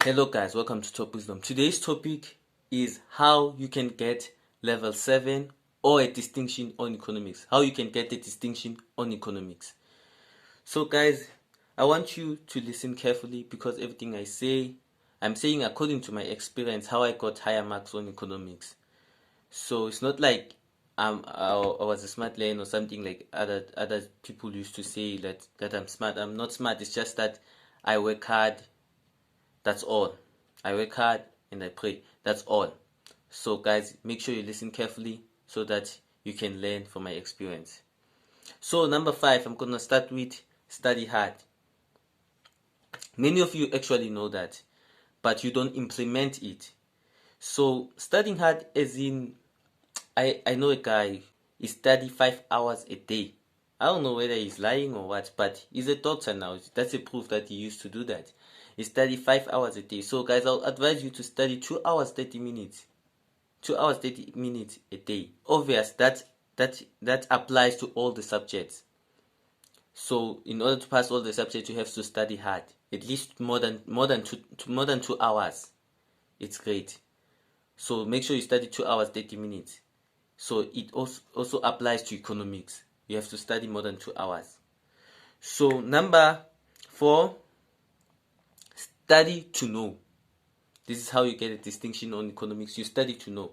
Hello guys, welcome to Top Wisdom. Today's topic is how you can get level 7 or a distinction on economics. How you can get a distinction on economics. So guys, I want you to listen carefully because everything I say, I'm saying according to my experience how I got higher marks on economics. So it's not like I was a smart learner or something like other people used to say that I'm smart. I'm not smart. It's just that I work hard. That's all. I work hard and I pray. That's all. So guys, make sure you listen carefully so that you can learn from my experience. So number 5, I'm gonna start with study hard. Many of you actually know that, but you don't implement it. So studying hard as in, I know a guy, he study 5 hours a day. I don't know whether he's lying or what, but he's a doctor now. That's a proof that he used to do that. He study 5 hours a day. So guys, I'll advise you to study 2 hours 30 minutes. 2 hours 30 minutes a day. Obvious, that applies to all the subjects. So in order to pass all the subjects, you have to study hard. At least more than 2 hours. It's great. So make sure you study 2 hours 30 minutes. So it also applies to economics. You have to study more than 2 hours. So number 4, study to know. This is how you get a distinction on economics. You study to know.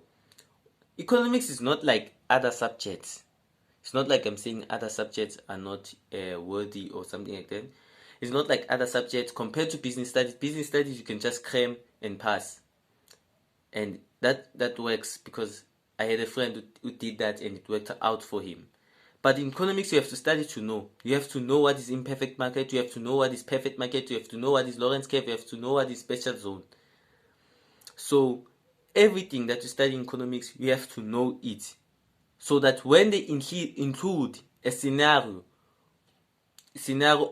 Economics is not like other subjects. It's not like I'm saying other subjects are not worthy or something like that. It's not like other subjects compared to business studies. Business studies you can just cram and pass. And that works because I had a friend who did that and it worked out for him. But in economics, you have to study to know. You have to know what is imperfect market. You have to know what is perfect market. You have to know what is Lorentz curve. You have to know what is special zone. So everything that you study in economics, you have to know it. So that when they include a scenario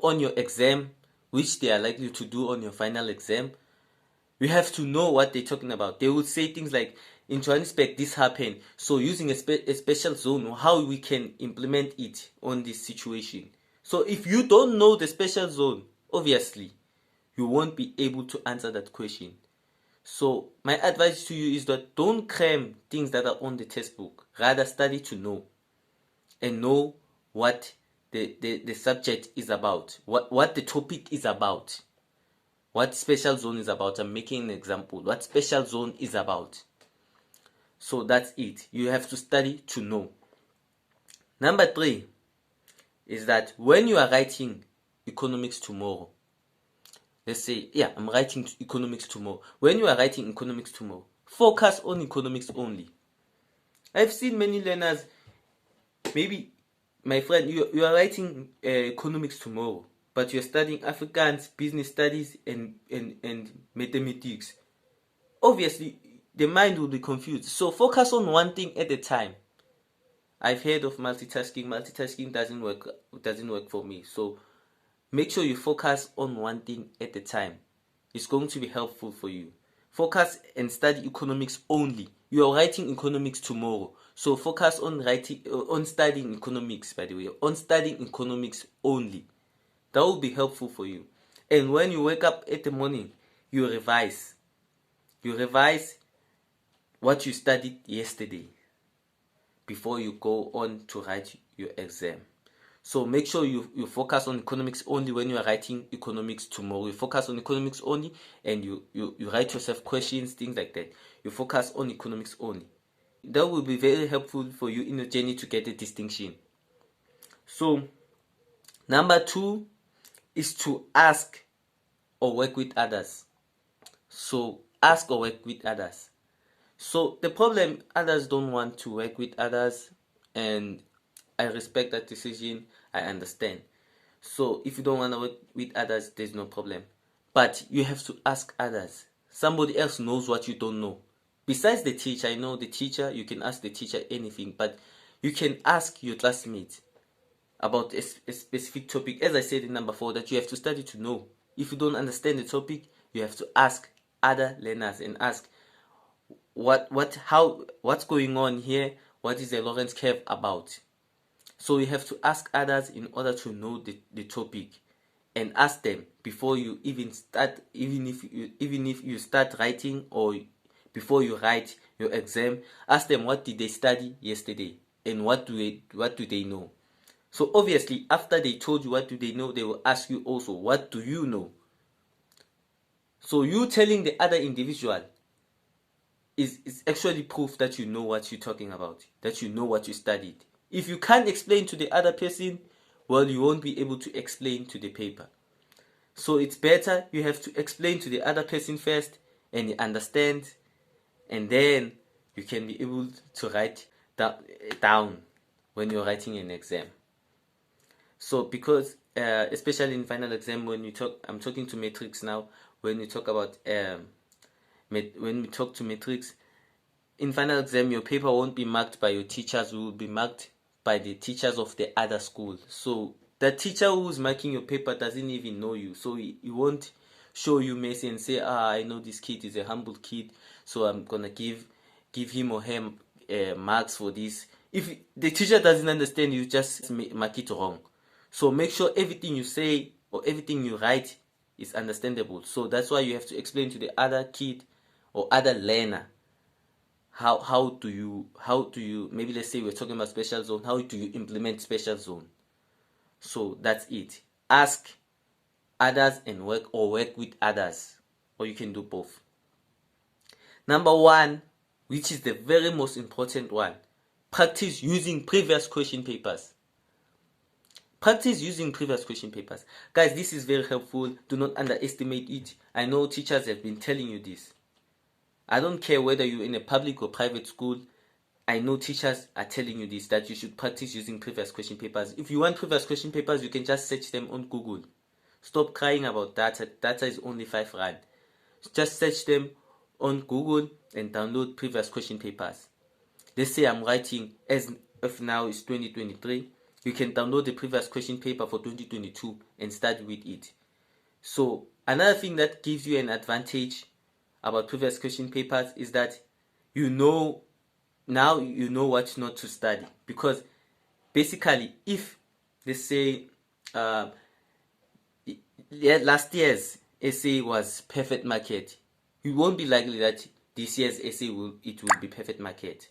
on your exam, which they are likely to do on your final exam, you have to know what they're talking about. They will say things like, in Johannesburg, this happened. So using a special zone, how we can implement it on this situation. So if you don't know the special zone, obviously, you won't be able to answer that question. So my advice to you is that don't cram things that are on the textbook. Rather study to know. And know what the subject is about. What the topic is about. What special zone is about. I'm making an example. What special zone is about. So that's it. You have to study to know. Number 3 is that when you are writing economics tomorrow, let's say, I'm writing economics tomorrow. When you are writing economics tomorrow, focus on economics only. I've seen many learners, maybe, my friend, you are writing economics tomorrow, but you're studying Afrikaans, business studies, and mathematics. Obviously, the mind will be confused. So focus on one thing at a time. I've heard of multitasking. Multitasking doesn't work for me. So make sure you focus on one thing at a time. It's going to be helpful for you. Focus and study economics only. You are writing economics tomorrow. So focus on studying economics, by the way. On studying economics only. That will be helpful for you. And when you wake up in the morning, you revise. You revise what you studied yesterday before you go on to write your exam. So make sure you focus on economics only when you are writing economics tomorrow. You focus on economics only and you write yourself questions, things like that. You focus on economics only. That will be very helpful for you in your journey to get a distinction. So number 2 is to ask or work with others. So ask or work with others. So the problem, others don't want to work with others, and I respect that decision. I understand. So if you don't want to work with others, there's no problem. But you have to ask others. Somebody else knows what you don't know. Besides the teacher, I know the teacher, you can ask the teacher anything, but you can ask your classmates about a specific topic. As I said in number 4, that you have to study to know. If you don't understand the topic, you have to ask other learners and ask, what's going on here? What is the Lorentz curve about? So you have to ask others in order to know the topic. and ask them before you even start, even if you start writing, or before you write your exam, ask them what did they study yesterday and what do they know. So obviously after they told you what do they know, they will ask you also what do you know. So you telling the other individual is actually proof that you know what you're talking about, that you know what you studied. If you can't explain to the other person, well, you won't be able to explain to the paper. So it's better you have to explain to the other person first and he understands, and then you can be able to write down when you're writing an exam. So because especially in final exam, when you talk, I'm talking to Matrix now, when we talk about when we talk to Matrix, in final exam your paper won't be marked by your teachers, will be marked by the teachers of the other school. So the teacher who's marking your paper doesn't even know you, so he won't show you Messi and say, I know this kid is a humble kid, so I'm gonna give him or him marks for this. If the teacher doesn't understand, you just mark it wrong. So make sure everything you say or everything you write is understandable. So that's why you have to explain to the other kid or other learner how do you, maybe let's say we're talking about special zone, how do you implement special zone. So that's it. Ask others and work with others, or you can do both. Number one, which is the very most important one, practice using previous question papers. Practice using previous question papers. Guys, this is very helpful. Do not underestimate it. I know teachers have been telling you this. I don't care whether you're in a public or private school. I know teachers are telling you this, that you should practice using previous question papers. If you want previous question papers, you can just search them on Google. Stop crying about data. Data is only 5 rand. Just search them on Google and download previous question papers. Let's say I'm writing, as of now is 2023. You can download the previous question paper for 2022 and start with it. So another thing that gives you an advantage about previous question papers is that now you know what not to study. Because basically, if let's say last year's essay was perfect market, you won't be likely that this year's essay will be perfect market.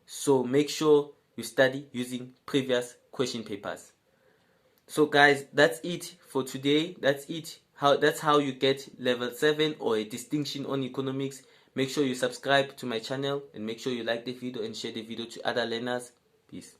So make sure you study using previous question papers. So guys, that's it for today. That's it. That's how you get level 7 or a distinction on economics. Make sure you subscribe to my channel and make sure you like the video and share the video to other learners. Peace.